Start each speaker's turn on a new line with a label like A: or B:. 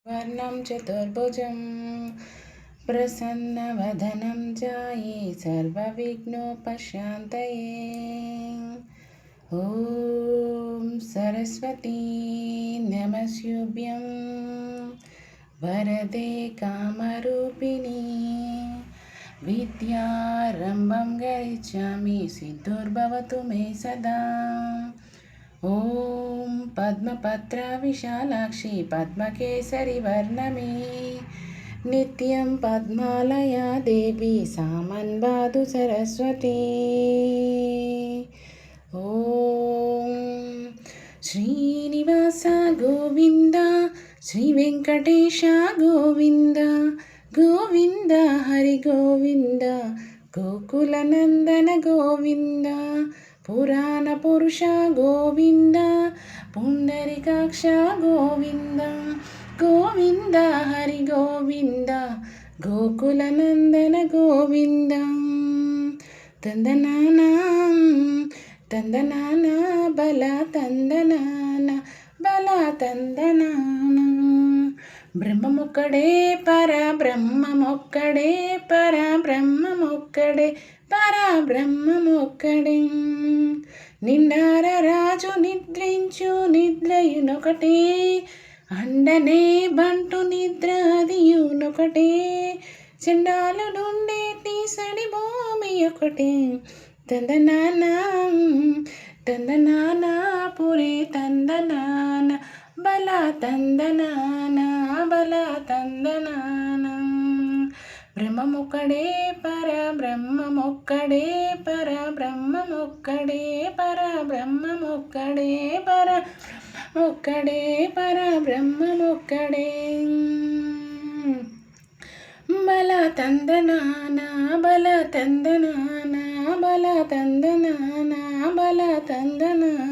A: वर्णं चतुर्भुजं प्रसन्नवदनं ध्याये सर्वविघ्नोपशान्तये। ॐ सरस्वती नमस्युभ्यं वरदे कामरूपिणी विद्यारम्भं गच्छामि सिद्धिर्भवतु मे सदा। ॐ पद्मपत्रविशालाक्षी पद्मकेसरी वर्णमे नित्यं पद्मालया देवी सामन्वादु सरस्वती। ॐ श्रीनिवास गोविन्द श्रीवेङ्कटेश गोविन्द गोविन्द हरि गोविन्द गोकुलनन्दन गोविन्द पुराण पुरुष गोविन्द पुण्डरीकाक्ष गोविन्द गोविन्द हरि गोविन्द गोकुलनन्दन गोविन्द। तन्दनाना तन्दनाना बल तन्दनाना बल तन्दनाना ब्रह्ममొక్కడే పరబ్రహ్మమొక్కడే పరబ్రహ్మమొక్కడే పరబ్రహ్మమొక్కడే నిండార రాజు నిద్రించు నిద్రయునొకటే అండనే బంటు నిద్ర అదియునొకటే చండాలుడుండేటి సడి భూమి ఒకటే తందనాన తందనాన పురే తందనాన బల తందనాన బల తందనాన బ్రహ్మమొక్కడే పరబ్రహ్మమొక్కడే పరబ్రహ్మమొక్కడే పరబ్రహ్మమొక్కడే పరమొక్కడే పరబ్రహ్మమొక్కడే బల తందనాన బల తందనాన బల తందనాన బల తందనాన